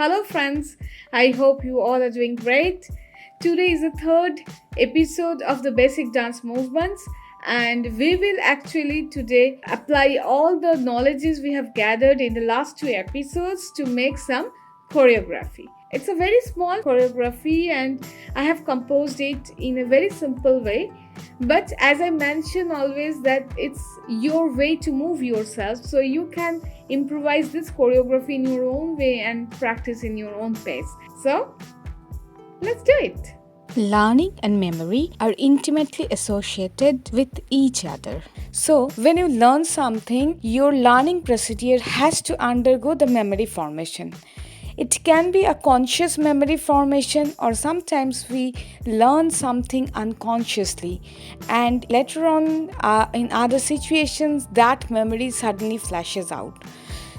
Hello, friends. I hope you all are doing great. Today is the third episode of the basic dance movements, and we will actually today apply all the knowledges we have gathered in the last two episodes to make some choreography. It's a very small choreography, and I have composed it in a very simple way. But as I mention always, that it's your way to move yourself, so you can improvise this choreography in your own way and practice in your own pace. So let's do it. Learning and memory are intimately associated with each other. So, when you learn something, your learning procedure has to undergo the memory formation. It can be a conscious memory formation, or sometimes we learn something unconsciously, and later on, in other situations, that memory suddenly flashes out.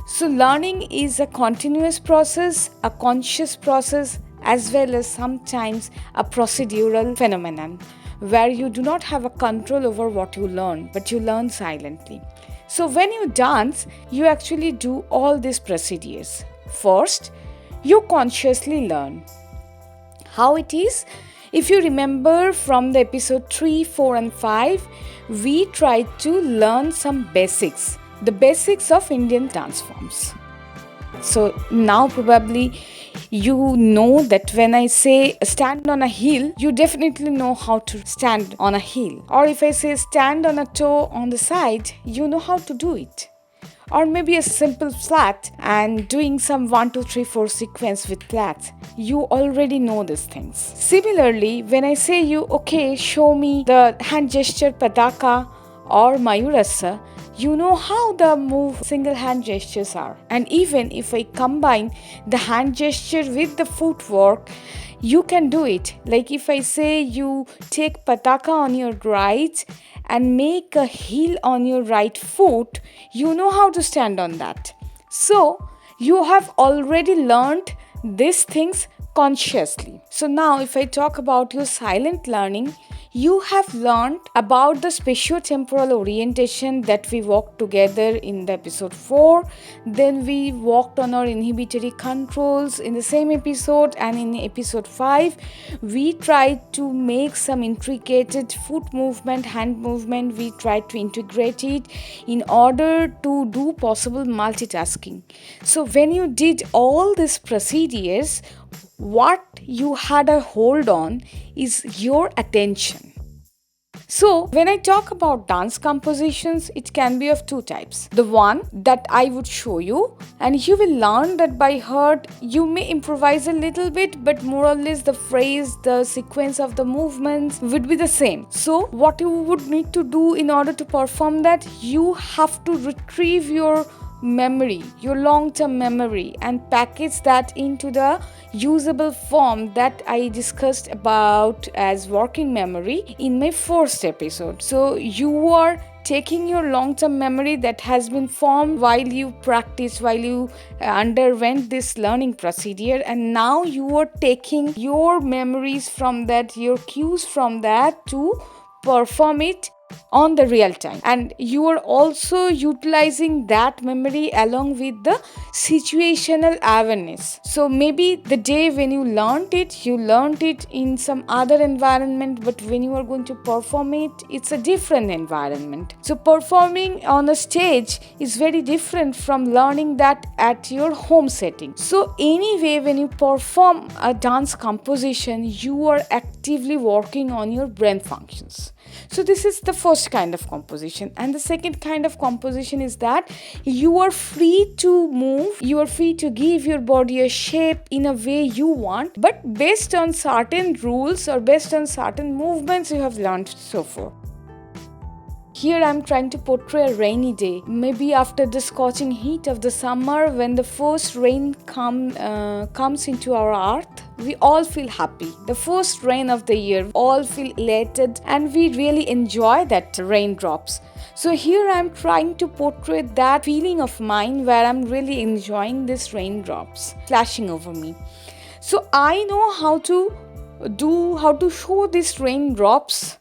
So, learning is a continuous process, a conscious process, as well as sometimes a procedural phenomenon where you do not have a control over what you learn, but you learn silently. So, when you dance, you actually do all these procedures. First, you consciously learn. How it is? If you remember from the episode 3, 4, and 5, we tried to learn some basics, the basics of Indian dance forms. So now probably you know that when I say stand on a heel, you definitely know how to stand on a heel. Or if I say stand on a toe on the side, you know how to do it. Or maybe a simple flat and doing some 1, 2, 3, 4 sequence with flats. You already know these things. Similarly, when I say you, okay, show me the hand gesture Padaka or Mayurasa, you know how the move single hand gestures are. And even if I combine the hand gesture with the footwork, you can do it. Like if I say you take pataka on your right and make a heel on your right foot, you know how to stand on that. So you have already learned these things consciously. So now if I talk about your silent learning, you have learned about the spatio-temporal orientation that we walked together in the episode 4. Then we walked on our inhibitory controls in the same episode, and in episode 5 we tried to make some intricate foot movement, hand movement. We tried to integrate it in order to do possible multitasking. So when you did all these procedures, what you had a hold on is your attention. So, when I talk about dance compositions, it can be of two types. The one that I would show you, and you will learn that by heart. You may improvise a little bit, but more or less the phrase, the sequence of the movements would be the same. So, what you would need to do in order to perform that, you have to retrieve your memory, your long-term memory, and package that into the usable form that I discussed about as working memory in my first episode. So you are taking your long-term memory that has been formed while you practice, while you underwent this learning procedure, and now you are taking your memories from that, your cues from that to perform it on the real time, and you are also utilizing that memory along with the situational awareness. So maybe the day when you learned it in some other environment, but when you are going to perform it, it's a different environment. So performing on a stage is very different from learning that at your home setting. So anyway, when you perform a dance composition, you are actively working on your brain functions. So this is the first kind of composition. And the second kind of composition is that you are free to move, you are free to give your body a shape in a way you want, but based on certain rules or based on certain movements you have learned so far. Here I'm trying to portray a rainy day, maybe after the scorching heat of the summer, when the first rain comes into our earth. We all feel happy. The first rain of the year, all feel elated, and we really enjoy that raindrops. So here I'm trying to portray that feeling of mine where I'm really enjoying these raindrops flashing over me. So I know how to show these raindrops,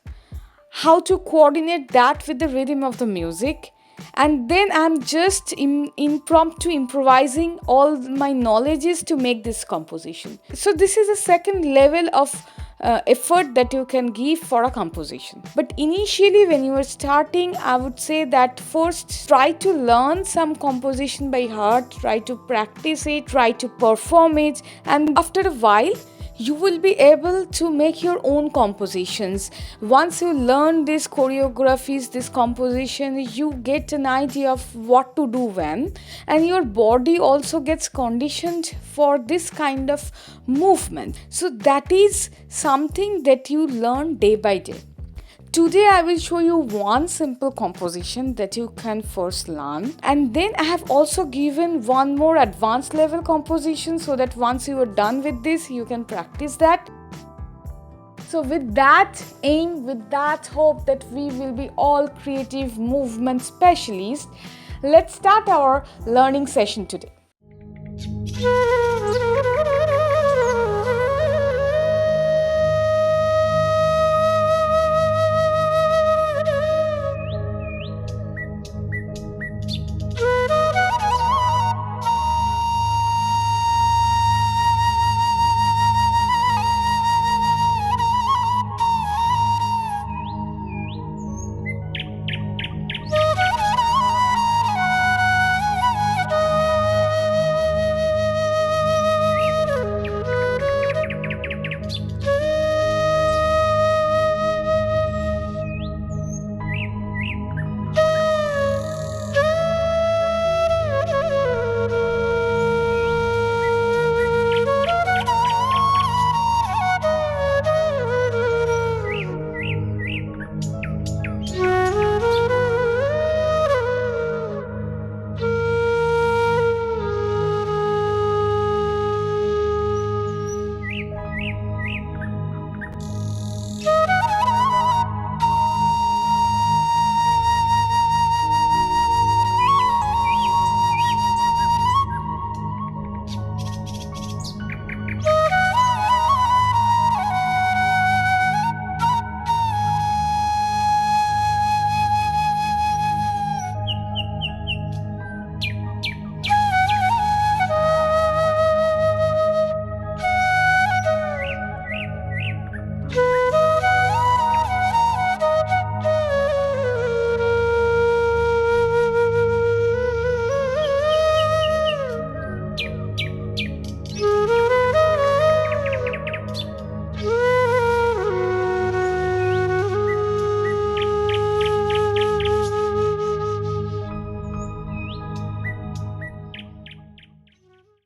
how to coordinate that with the rhythm of the music, and then I'm just impromptu improvising all my knowledges to make this composition. So this is a second level of effort that you can give for a composition. But initially, when you are starting, I would say that first try to learn some composition by heart, try to practice it, try to perform it, and after a while you will be able to make your own compositions. Once you learn these choreographies, this composition, you get an idea of what to do when, and your body also gets conditioned for this kind of movement. So that is something that you learn day by day. Today I will show you one simple composition that you can first learn, and then I have also given one more advanced level composition so that once you are done with this you can practice that. So with that aim, with that hope that we will be all creative movement specialists, let's start our learning session today.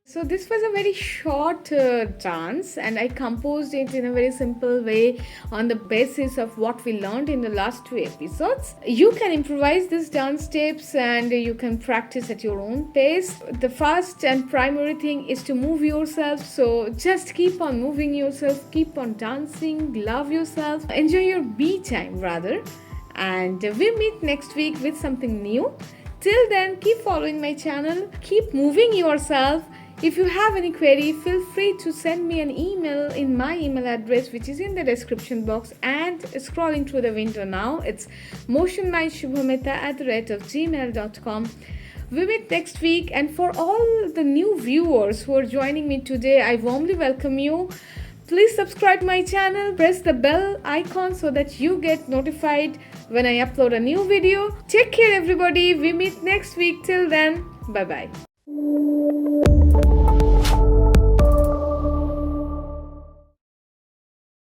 So this was a very short dance, and I composed it in a very simple way on the basis of what we learned in the last 2 episodes. You can improvise these dance steps and you can practice at your own pace. The first and primary thing is to move yourself. So just keep on moving yourself, keep on dancing, love yourself, enjoy your me time rather. And we meet next week with something new. Till then, keep following my channel, keep moving yourself. If you have any query, feel free to send me an email in my email address, which is in the description box and scrolling through the window now. It's MotionMind-Subhamita@gmail.com. We meet next week, and for all the new viewers who are joining me today, I warmly welcome you. Please subscribe my channel, press the bell icon so that you get notified when I upload a new video. Take care everybody. We meet next week. Till then, bye bye.